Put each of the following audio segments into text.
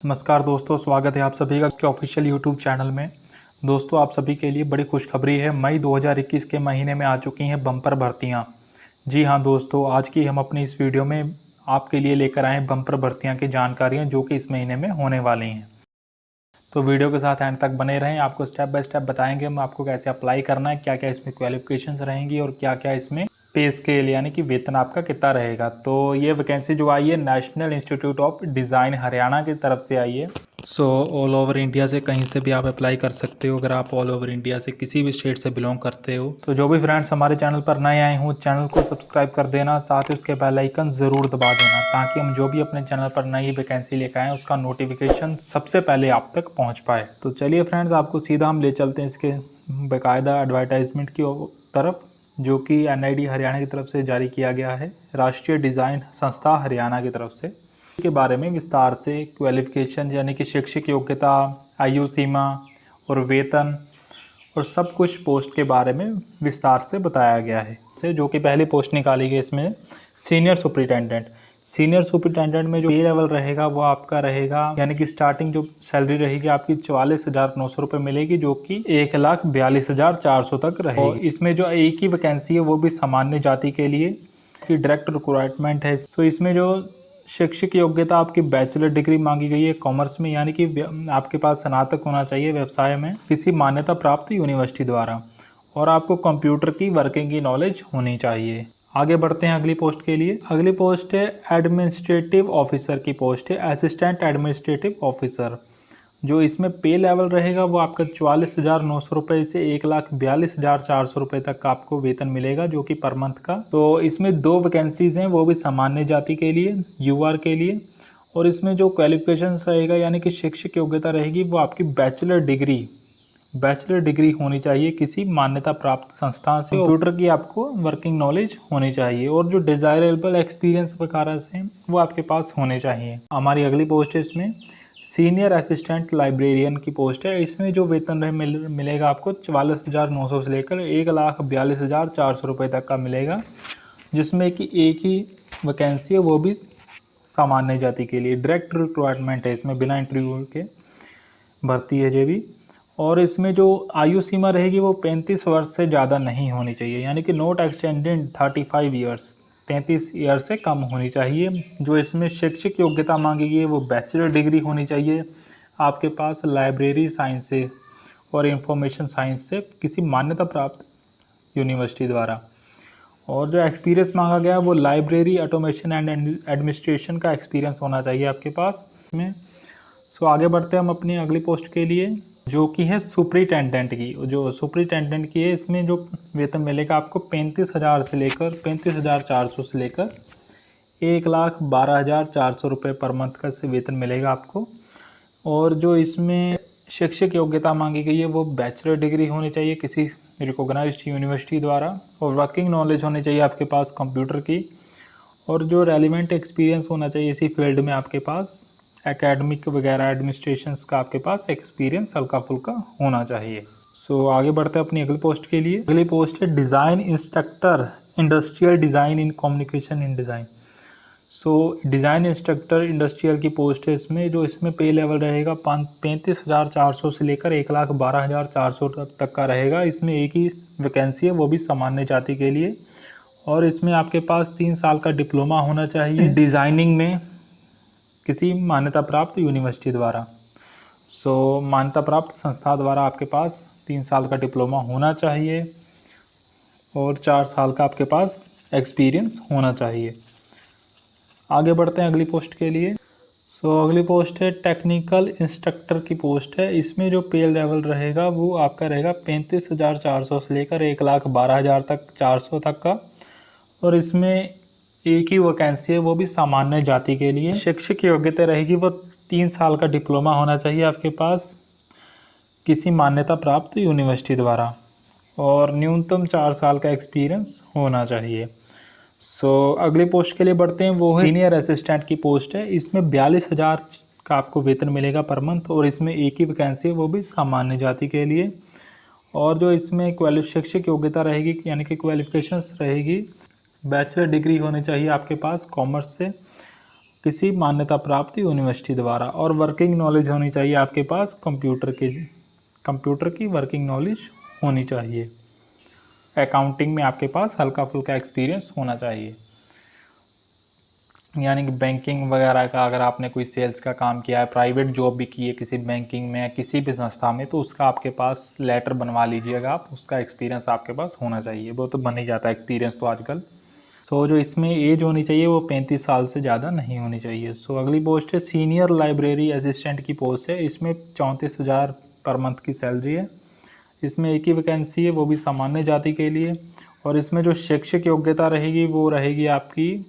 नमस्कार दोस्तों, स्वागत है आप सभी का इसके ऑफिशियल यूट्यूब चैनल में। दोस्तों, आप सभी के लिए बड़ी खुशखबरी है। मई 2021 के महीने में आ चुकी हैं बम्पर भर्तियां। जी हां दोस्तों, आज की हम अपनी इस वीडियो में आपके लिए लेकर आए हैं बम्पर भर्तियां की जानकारियां जो कि इस महीने में होने वाली हैं। तो वीडियो के साथ एंड तक बने रहें। आपको स्टेप बाय स्टेप बताएंगे हम आपको कैसे अप्लाई करना है, क्या क्या इसमें क्वालिफिकेशंस रहेंगी और क्या क्या इसमें पे स्केल यानी कि वेतन आपका कितना रहेगा। तो ये वैकेंसी जो आई है national institute of design Haryana की तरफ से आई है। ऑल ओवर इंडिया से कहीं से भी आप अप्लाई कर सकते हो। अगर आप ऑल ओवर इंडिया से किसी भी स्टेट से बिलोंग करते हो तो जो भी फ्रेंड्स हमारे चैनल पर नए आए हों, चैनल को सब्सक्राइब कर देना, साथ ही उसके बेल आइकन ज़रूर दबा देना ताकि हम जो भी अपने चैनल पर नई वैकेंसी लेकर आएँ उसका नोटिफिकेशन सबसे पहले आप तक पहुँच पाए। तो चलिए फ्रेंड्स, आपको सीधा हम ले चलते हैं इसके बाकायदा एडवर्टाइजमेंट की तरफ, जो कि NID हरियाणा की तरफ से जारी किया गया है, राष्ट्रीय डिज़ाइन संस्था हरियाणा की तरफ से। के बारे में विस्तार से क्वालिफिकेशन यानी कि शैक्षिक योग्यता, आयु सीमा और वेतन और सब कुछ पोस्ट के बारे में विस्तार से बताया गया है। जो कि पहली पोस्ट निकाली गई इसमें सीनियर सुपरिटेंडेंट। सीनियर सुपरिटेंडेंट में जो पे लेवल रहेगा वो आपका रहेगा, यानी कि स्टार्टिंग जो सैलरी रहेगी आपकी 44,900 रुपये मिलेगी, जो कि 1,42,400 तक रहेगी। और इसमें जो एक ही वैकेंसी है वो भी सामान्य जाति के लिए कि डायरेक्ट रिक्वायरमेंट है। तो इसमें जो शैक्षिक योग्यता आपकी बैचलर डिग्री मांगी गई है कॉमर्स में, यानी कि आपके पास स्नातक होना चाहिए व्यवसाय में किसी मान्यता प्राप्त यूनिवर्सिटी द्वारा, और आपको कंप्यूटर की वर्किंग की नॉलेज होनी चाहिए। आगे बढ़ते हैं अगली पोस्ट के लिए। अगली पोस्ट है एडमिनिस्ट्रेटिव ऑफिसर की पोस्ट है, असिस्टेंट एडमिनिस्ट्रेटिव ऑफिसर। जो इसमें पे लेवल रहेगा वो आपका 44,900 रुपये से 1,42,400 रुपये तक का आपको वेतन मिलेगा, जो कि पर मंथ का। तो इसमें 2 वैकेंसीज़ हैं, वो भी सामान्य जाति के लिए, UR के लिए। और इसमें जो क्वालिफिकेशंस रहेगा यानी कि शैक्षिक योग्यता रहेगी वो आपकी बैचलर डिग्री होनी चाहिए किसी मान्यता प्राप्त संस्था से। कंप्यूटर की आपको वर्किंग नॉलेज होनी चाहिए और जो डिज़ायरेबल एक्सपीरियंस वगैरह से वो आपके पास होने चाहिए। हमारी अगली पोस्ट है इसमें सीनियर असिस्टेंट लाइब्रेरियन की पोस्ट है। इसमें जो वेतन मिलेगा आपको 44,900 से लेकर 1,42,400 रुपये तक का मिलेगा, जिसमें कि एक ही वैकेंसी है वो भी सामान्य जाति के लिए। डायरेक्ट रिक्वायरमेंट है इसमें, बिना इंटरव्यू के भर्ती है ये भी। और इसमें जो आयु सीमा रहेगी वो 35 वर्ष से ज़्यादा नहीं होनी चाहिए, यानी कि नॉट एक्सटेंडेड 35 ईयर्स, 33 ईयर से कम होनी चाहिए। जो इसमें शैक्षिक योग्यता मांगी गई है वो बैचलर डिग्री होनी चाहिए आपके पास लाइब्रेरी साइंस से और इंफॉर्मेशन साइंस से किसी मान्यता प्राप्त यूनिवर्सिटी द्वारा। और जो एक्सपीरियंस मांगा गया है वो लाइब्रेरी ऑटोमेशन एंड एडमिनिस्ट्रेशन का एक्सपीरियंस होना चाहिए आपके पास में। आगे बढ़ते हैं हम अपनी अगली पोस्ट के लिए, जो कि है सुपरिटेंडेंट की। जो सुपरिटेंडेंट की है इसमें जो वेतन मिलेगा आपको 35,400 से लेकर 1,12,400 रुपये पर मंथ का से वेतन मिलेगा आपको। और जो इसमें शैक्षिक योग्यता मांगी गई है वो बैचलर डिग्री होनी चाहिए किसी रिकॉग्नाइज्ड यूनिवर्सिटी द्वारा, और वर्किंग नॉलेज होनी चाहिए आपके पास कंप्यूटर की, और जो रेलिवेंट एक्सपीरियंस होना चाहिए इसी फील्ड में आपके पास, एकेडमिक वगैरह एडमिनिस्ट्रेशन का आपके पास एक्सपीरियंस हल्का फुल्का होना चाहिए। आगे बढ़ते हैं अपनी अगली पोस्ट के लिए। अगली पोस्ट है design instructor, industrial design in communication in design. Design instructor industrial की पोस्ट है इसमें। जो इसमें पे लेवल रहेगा 35,400 से लेकर 1,12,400 तक का रहेगा। इसमें एक ही वैकेंसी है वो भी सामान्य जाति के लिए, और इसमें आपके पास 3 साल का डिप्लोमा होना चाहिए डिज़ाइनिंग में किसी मान्यता प्राप्त यूनिवर्सिटी द्वारा। मान्यता प्राप्त संस्था द्वारा आपके पास 3 साल का डिप्लोमा होना चाहिए और 4 साल का आपके पास एक्सपीरियंस होना चाहिए। आगे बढ़ते हैं अगली पोस्ट के लिए। अगली पोस्ट है टेक्निकल इंस्ट्रक्टर की पोस्ट है। इसमें जो पे लेवल रहेगा वो आपका रहेगा 35,400 से लेकर 1,12,400 तक का, और इसमें एक ही वैकेंसी है वो भी सामान्य जाति के लिए। शैक्षिक योग्यता रहेगी वो 3 साल का डिप्लोमा होना चाहिए आपके पास किसी मान्यता प्राप्त यूनिवर्सिटी द्वारा, और न्यूनतम 4 साल का एक्सपीरियंस होना चाहिए। अगली पोस्ट के लिए बढ़ते हैं, वो है सीनियर असिस्टेंट की पोस्ट है। इसमें 42,000 का आपको वेतन मिलेगा पर मंथ, और इसमें एक ही वैकेंसी है वो भी सामान्य जाति के लिए। और जो इसमें शैक्षिक योग्यता रहेगी यानी कि क्वालिफिकेशंस रहेगी, बैचलर डिग्री होनी चाहिए आपके पास कॉमर्स से, किसी मान्यता प्राप्त यूनिवर्सिटी द्वारा। और वर्किंग नॉलेज होनी चाहिए आपके पास कंप्यूटर की वर्किंग नॉलेज होनी चाहिए। अकाउंटिंग में आपके पास हल्का फुल्का एक्सपीरियंस होना चाहिए, यानी कि बैंकिंग वगैरह का अगर आपने कोई सेल्स का काम किया है, प्राइवेट जॉब भी की है किसी बैंकिंग में, किसी भी संस्था में, तो उसका आपके पास लेटर बनवा लीजिएगा आप, उसका एक्सपीरियंस आपके पास होना चाहिए। वो तो बन ही जाता है एक्सपीरियंस तो आजकल। सो जो इसमें एज होनी चाहिए वो 35 साल से ज़्यादा नहीं होनी चाहिए। सो अगली पोस्ट है सीनियर लाइब्रेरी असिस्टेंट की पोस्ट है। इसमें 34,000 पर मंथ की सैलरी है। इसमें एक ही वैकेंसी है, वो भी सामान्य जाति के लिए। और इसमें जो शैक्षिक योग्यता रहेगी वो रहेगी आपकी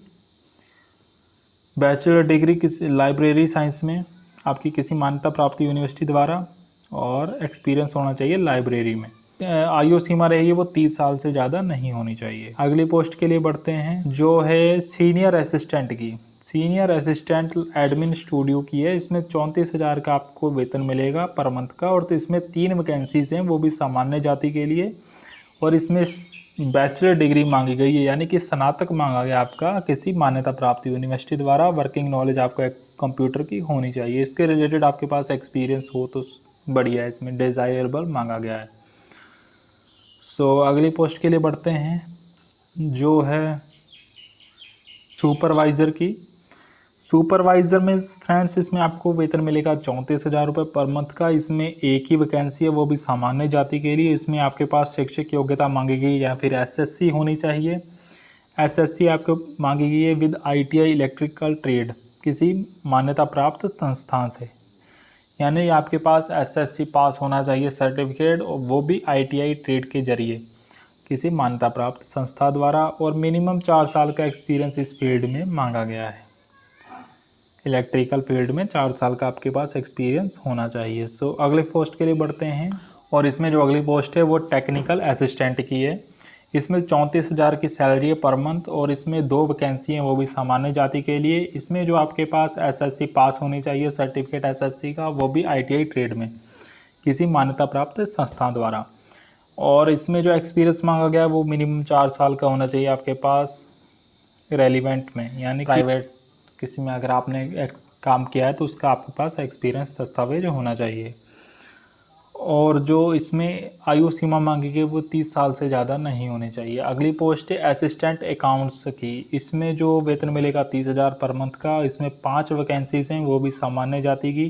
बैचलर डिग्री किसी लाइब्रेरी साइंस में आपकी किसी मान्यता प्राप्त यूनिवर्सिटी द्वारा, और एक्सपीरियंस होना चाहिए लाइब्रेरी में। आयु सीमा रहेगी वो 30 साल से ज़्यादा नहीं होनी चाहिए। अगली पोस्ट के लिए बढ़ते हैं जो है सीनियर असिस्टेंट की। सीनियर असिस्टेंट एडमिन स्टूडियो की है। इसमें 34,000 का आपको वेतन मिलेगा पर मंथ का। और तो इसमें 3 वैकेंसीज हैं, वो भी सामान्य जाति के लिए। और इसमें बैचलर डिग्री मांगी गई है, यानी कि स्नातक मांगा गया आपका किसी मान्यता प्राप्त यूनिवर्सिटी द्वारा। वर्किंग नॉलेज आपको एक कंप्यूटर की होनी चाहिए। इसके रिलेटेड आपके पास एक्सपीरियंस हो तो बढ़िया है, इसमें डिज़ायरेबल मांगा गया है। सो अगली पोस्ट के लिए बढ़ते हैं जो है सुपरवाइज़र की। सुपरवाइज़र में फ्रेंड्स इसमें आपको वेतन मिलेगा 34,000 रुपये पर मंथ का। इसमें एक ही वैकेंसी है, वो भी सामान्य जाति के लिए। इसमें आपके पास शैक्षिक योग्यता मांगी गई या फिर एसएससी होनी चाहिए। एसएससी आपको मांगी गई है विद आईटीआई इलेक्ट्रिकल ट्रेड किसी मान्यता प्राप्त संस्थान से, यानी आपके पास एसएससी पास होना चाहिए सर्टिफिकेट, और वो भी आईटीआई ट्रेड के जरिए किसी मान्यता प्राप्त संस्था द्वारा। और मिनिमम 4 साल का एक्सपीरियंस इस फील्ड में मांगा गया है। इलेक्ट्रिकल फील्ड में 4 साल का आपके पास एक्सपीरियंस होना चाहिए। सो अगले पोस्ट के लिए बढ़ते हैं। और इसमें जो अगली पोस्ट है वो टेक्निकल असिस्टेंट की है। इसमें 34,000 की सैलरी है पर मंथ। और इसमें 2 वैकेंसी हैं, वो भी सामान्य जाति के लिए। इसमें जो आपके पास एसएससी पास होनी चाहिए सर्टिफिकेट एसएससी का, वो भी आईटीआई ट्रेड में किसी मान्यता प्राप्त संस्था द्वारा। और इसमें जो एक्सपीरियंस मांगा गया है वो मिनिमम 4 साल का होना चाहिए आपके पास रेलिवेंट में, यानी प्राइवेट किसी में अगर आपने एक काम किया है तो उसका आपके पास एक्सपीरियंस दस्तावेज होना चाहिए। और जो इसमें आयु सीमा मांगी गई वो 30 साल से ज़्यादा नहीं होनी चाहिए। अगली पोस्ट है असिस्टेंट अकाउंट्स की। इसमें जो वेतन मिलेगा 30,000 पर मंथ का। इसमें 5 वैकेंसीज हैं, वो भी सामान्य जाति की।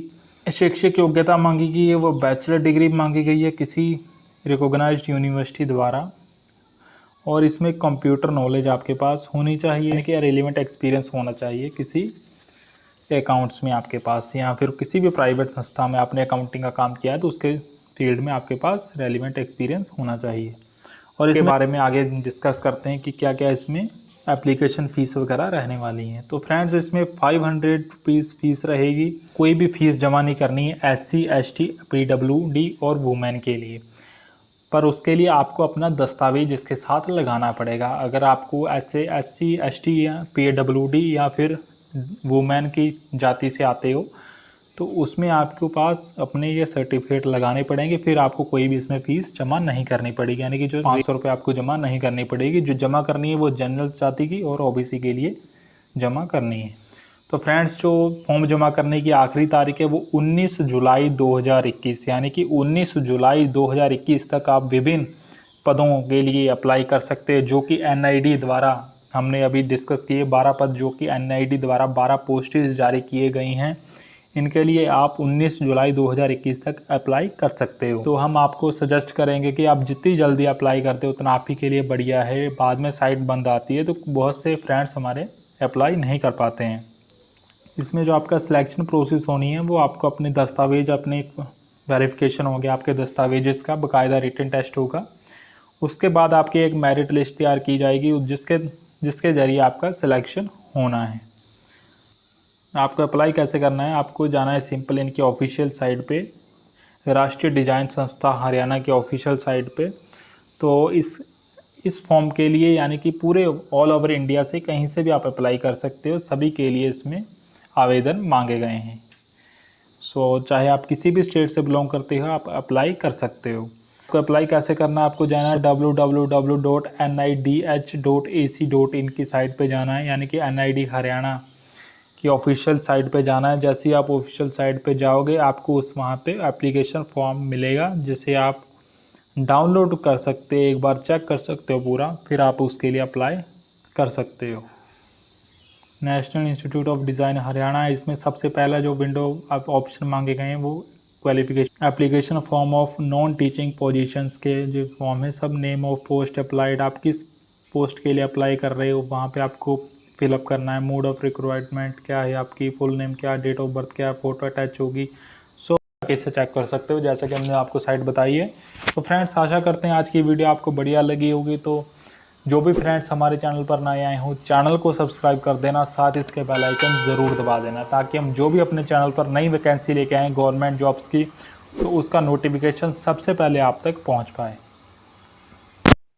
शैक्षिक योग्यता मांगी गई है वो बैचलर डिग्री मांगी गई है किसी रिकॉग्नाइज्ड यूनिवर्सिटी द्वारा। और इसमें कंप्यूटर नॉलेज आपके पास होनी चाहिए, यानी कि रेलिवेंट एक्सपीरियंस होना चाहिए किसी अकाउंट्स में आपके पास, या फिर किसी भी प्राइवेट संस्था में आपने अकाउंटिंग का काम किया है तो उसके फील्ड में आपके पास रेलिवेंट एक्सपीरियंस होना चाहिए। और इसके बारे में आगे डिस्कस करते हैं कि क्या क्या इसमें एप्लीकेशन फ़ीस वगैरह रहने वाली हैं। तो फ्रेंड्स इसमें 500 रुपीज़ फ़ीस रहेगी। कोई भी फ़ीस जमा नहीं करनी है SC ST PWD और वुमेन के लिए, पर उसके लिए आपको अपना दस्तावेज इसके साथ लगाना पड़ेगा। अगर आपको ऐसे SC ST या PWD या फिर वुमेन की जाति से आते हो तो उसमें आपके पास अपने ये सर्टिफिकेट लगाने पड़ेंगे। फिर आपको कोई भी इसमें फ़ीस जमा नहीं करनी पड़ेगी, यानी कि जो 500 रुपये आपको जमा नहीं करनी पड़ेगी। जो जमा करनी है वो जनरल जाति की और OBC के लिए जमा करनी है। तो फ्रेंड्स जो फॉर्म जमा करने की आखिरी तारीख है वो 19 जुलाई 2021, यानी कि 19 जुलाई 2021 तक आप विभिन्न पदों के लिए अप्लाई कर सकते हैं, जो कि NID द्वारा हमने अभी डिस्कस किए 12 पद, जो कि NID द्वारा 12 पोस्टेज जारी किए गई हैं। इनके लिए आप 19 जुलाई 2021 तक अप्लाई कर सकते हो। तो हम आपको सजेस्ट करेंगे कि आप जितनी जल्दी अप्लाई करते हो उतना आप ही के लिए बढ़िया है। बाद में साइट बंद आती है तो बहुत से फ्रेंड्स हमारे अप्लाई नहीं कर पाते हैं। इसमें जो आपका सिलेक्शन प्रोसेस होनी है वो आपको अपने दस्तावेज, अपने वेरिफिकेशन हो गया आपके दस्तावेज का, बाकायदा रिटन टेस्ट होगा। उसके बाद आपकी एक मेरिट लिस्ट तैयार की जाएगी जिसके ज़रिए आपका सिलेक्शन होना है। आपको अप्लाई कैसे करना है, आपको जाना है सिंपल इनकी ऑफिशियल साइट पे, राष्ट्रीय डिजाइन संस्था हरियाणा की ऑफिशियल साइट पे। तो इस फॉर्म के लिए यानी कि पूरे ऑल ओवर इंडिया से कहीं से भी आप अप्लाई कर सकते हो। सभी के लिए इसमें आवेदन मांगे गए हैं। सो चाहे आप किसी भी स्टेट से बिलोंग करते हो आप अप्लाई कर सकते हो। तो अप्लाई कैसे करना है, आपको जाना है www.nidh.ac.in की साइट पे जाना है, यानी कि NID हरियाणा कि ऑफिशियल साइट पे जाना है। जैसे ही आप ऑफिशियल साइट पे जाओगे आपको उस वहाँ पे एप्लीकेशन फॉर्म मिलेगा, जिसे आप डाउनलोड कर सकते हैं, एक बार चेक कर सकते हो पूरा, फिर आप उसके लिए अप्लाई कर सकते हो। National institute of design Haryana, इसमें सबसे पहला जो विंडो आप ऑप्शन मांगे गए हैं वो qualification application form of non teaching positions के जो फॉर्म है, सब नेम ऑफ पोस्ट अप्लाइड, आप किस पोस्ट के लिए अप्लाई कर रहे हो वहाँ पे आपको फिलअप करना है। मोड ऑफ रिक्वायरमेंट क्या है आपकी, फुल नेम क्या, डेट ऑफ बर्थ क्या, फोटो अटैच होगी, सो कैसे चेक कर सकते हो जैसा कि हमने आपको साइट बताई है। तो फ्रेंड्स आशा करते हैं आज की वीडियो आपको बढ़िया लगी होगी। तो जो भी फ्रेंड्स हमारे चैनल पर नए आए हों चैनल को सब्सक्राइब कर देना, साथ ही इसके बेल आइकन ज़रूर दबा देना, ताकि हम जो भी अपने चैनल पर नई वैकेंसी लेके आएँ गवर्नमेंट जॉब्स की, तो उसका नोटिफिकेशन सबसे पहले आप तक पहुंच पाए।